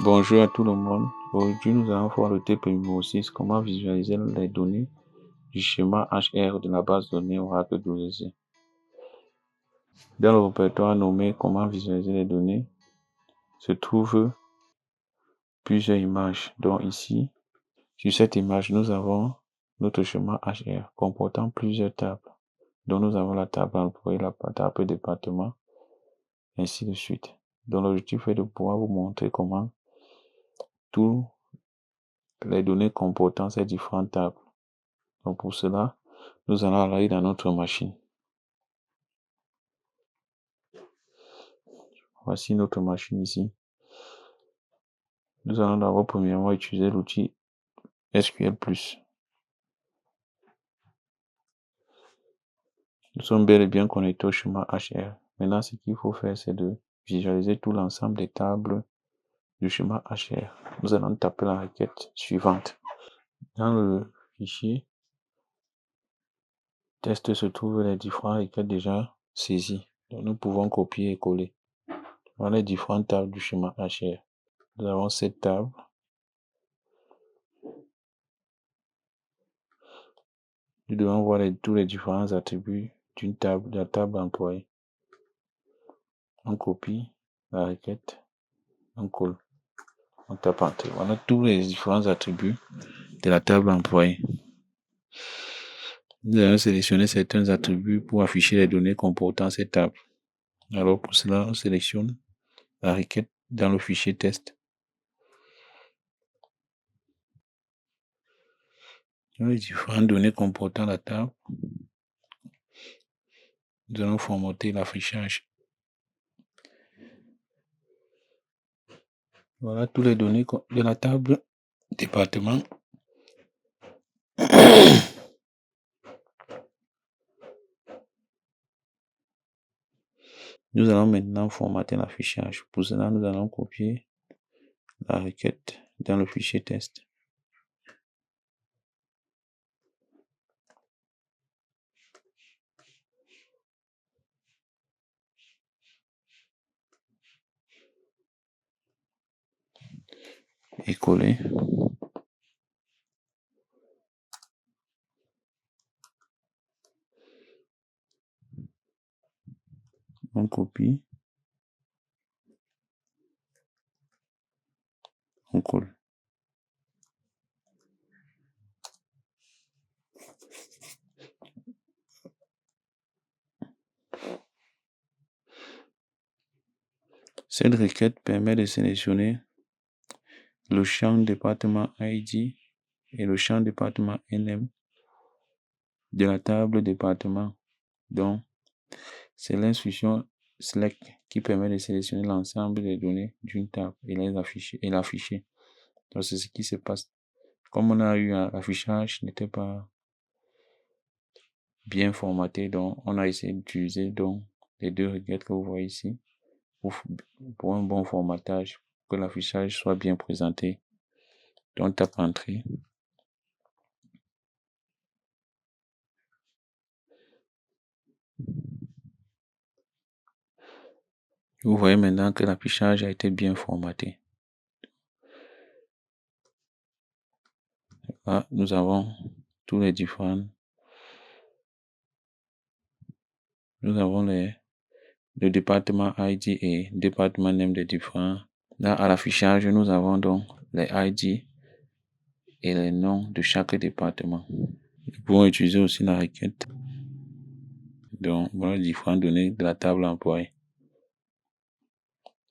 Bonjour à tout le monde. Aujourd'hui, nous allons voir le TP numéro 6, comment visualiser les données du schéma HR de la base de données Oracle 12c. Dans le répertoire nommé comment visualiser les données, se trouvent plusieurs images. Donc ici, sur cette image, nous avons notre schéma HR comportant plusieurs tables. Donc nous avons la table employé, la table département, ainsi de suite. Donc l'objectif est de pouvoir vous montrer comment toutes les données comportant ces différentes tables. Donc pour cela, nous allons aller dans notre machine. Voici notre machine ici. Nous allons d'abord premièrement utiliser l'outil SQL+. Nous sommes bel et bien connectés au schéma HR. Maintenant, ce qu'il faut faire, c'est de visualiser tout l'ensemble des tables du schéma HR. Nous allons taper la requête suivante. Dans le fichier test se trouvent les différentes requêtes déjà saisies. Donc, nous pouvons copier et coller. Voilà les différentes tables du schéma HR. Nous avons cette table. Nous devons voir tous les différents attributs d'une table, de la table employée. On copie la requête, on colle, on tape Entrée. Voilà tous les différents attributs de la table employée. Nous allons sélectionner certains attributs pour afficher les données comportant cette table. Alors pour cela, on sélectionne la requête dans le fichier test. Dans les différentes données comportant la table, nous allons formater l'affichage. Voilà toutes les données de la table département. Nous allons maintenant formater l'affichage. Pour cela, nous allons copier la requête dans le fichier test. Et coller. On copie. On colle. Cette requête permet de sélectionner le champ département ID et le champ département NM de la table département. Donc, c'est l'instruction select qui permet de sélectionner l'ensemble des données d'une table et l'afficher. Donc, c'est ce qui se passe. Comme on a eu l'affichage n'était pas bien formaté, donc on a essayé d'utiliser donc les deux requêtes que vous voyez ici pour un bon formatage, que l'affichage soit bien présenté. Donc, tape Entrée. Vous voyez maintenant que l'affichage a été bien formaté. Là, nous avons tous les différents. Nous avons le département ID et département name des différents. Là, à l'affichage, nous avons donc les ID et les noms de chaque département. Nous pouvons utiliser aussi la requête. Donc, voilà les différentes données de la table employée,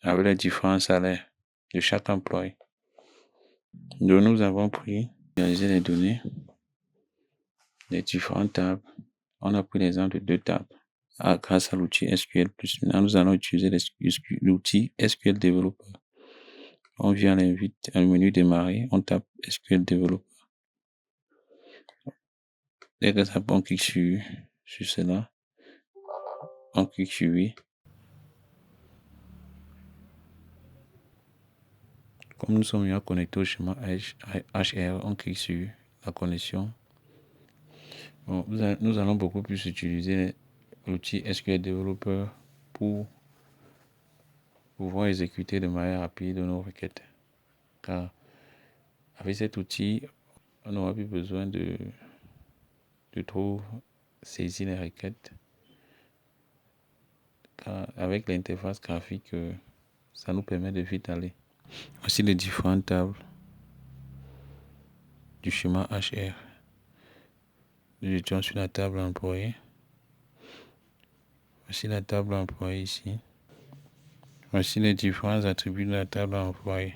avec les différents salaires de chaque employé. Donc, nous avons pris, réalisé les données des différentes tables. On a pris l'exemple de deux tables grâce à l'outil SQL+. Maintenant, nous allons utiliser l'outil SQL Developer. On vient à l'invite, au menu démarrer, on tape SQL Developer. Dès que ça, on clique sur cela, on clique sur oui. Comme nous sommes déjà connectés au schéma HR, on clique sur la connexion. Bon, nous allons beaucoup plus utiliser l'outil SQL Developer pour pouvoir exécuter de manière rapide nos requêtes. car avec cet outil, on n'aura plus besoin de trop saisir les requêtes. Car avec l'interface graphique, ça nous permet de vite aller. Voici les différentes tables du schéma HR. Nous étions sur la table employé. Voici la table employé ici. Voici les différents attributs de la table employé.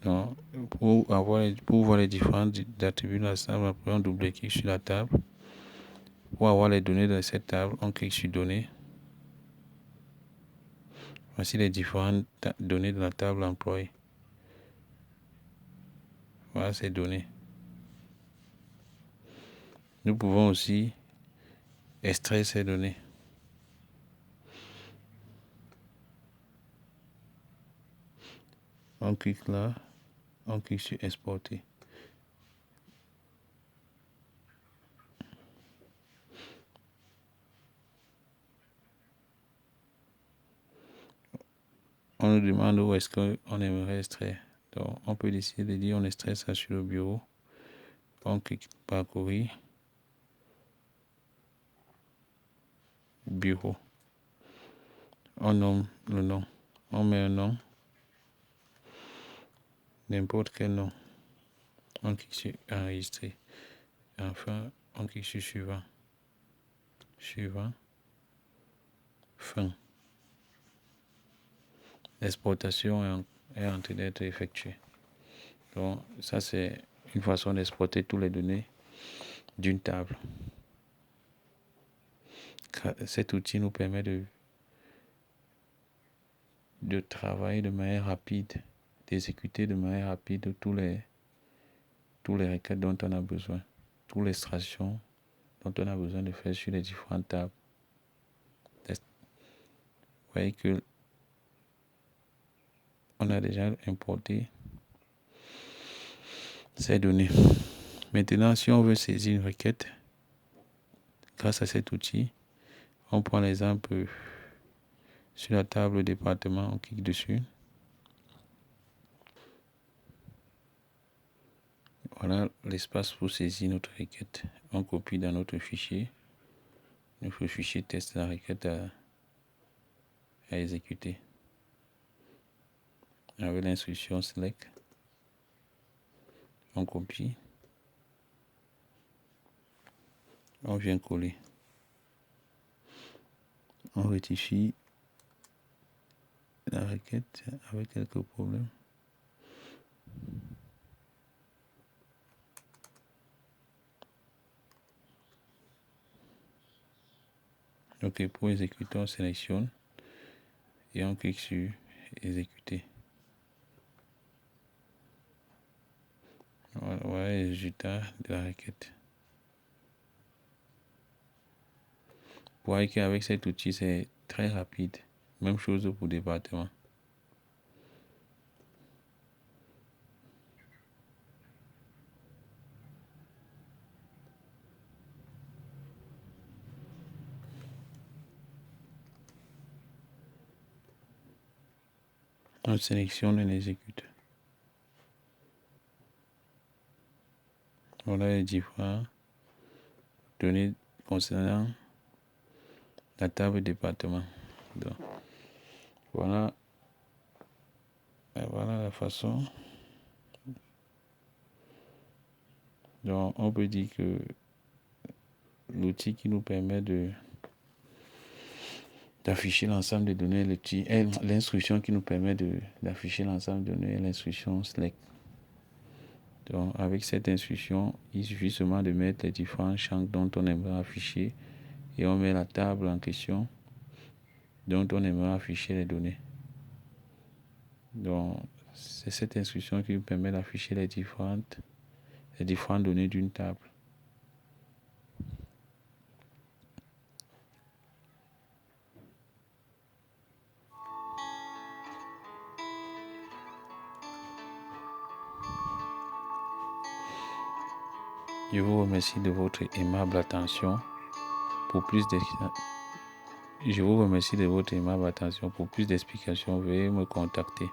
Donc, pour voir les différents attributs de la table employé, on double-clique sur la table. Pour avoir les données de cette table, on clique sur données. Voici les différentes données de la table employée. Voilà ces données. Nous pouvons aussi extraire ces données. On clique là, on clique sur exporter. On nous demande où est-ce qu'on aimerait extraire. Donc, on peut décider de dire on extrait ça sur le bureau. On clique parcourir. Bureau. On nomme le nom. On met un nom. N'importe quel nom. On clique sur enregistrer. Enfin, on clique sur suivant. Suivant. Fin. L'exportation est en train d'être effectuée. Donc, ça, c'est une façon d'exporter toutes les données d'une table. Cet outil nous permet de travailler de manière rapide, d'exécuter de manière rapide tous les requêtes dont on a besoin, toutes les extractions dont on a besoin de faire sur les différentes tables. Vous voyez que on a déjà importé ces données. Maintenant, si on veut saisir une requête, grâce à cet outil, on prend l'exemple sur la table département, on clique dessus. Voilà l'espace pour saisir notre requête. On copie dans notre fichier teste la requête à exécuter. Avec l'instruction select, on copie, on vient coller, on rectifie la requête avec quelques problèmes. Ok, pour exécuter, on sélectionne et on clique sur exécuter. Voilà les résultats de la requête. Vous voyez qu'avec cet outil, c'est très rapide. Même chose pour département. On sélectionne et on exécute. Voilà les différentes données concernant la table département. Donc, voilà la façon dont on peut dire que l'outil qui nous permet d'afficher l'ensemble des données, l'instruction qui nous permet d'afficher l'ensemble des données, l'instruction select. Donc, avec cette instruction, il suffit seulement de mettre les différents champs dont on aimerait afficher et on met la table en question dont on aimerait afficher les données. Donc, c'est cette instruction qui nous permet d'afficher les différentes données d'une table. Je vous remercie de votre aimable attention. Pour plus Je vous remercie de votre aimable attention. Pour plus d'explications, veuillez me contacter.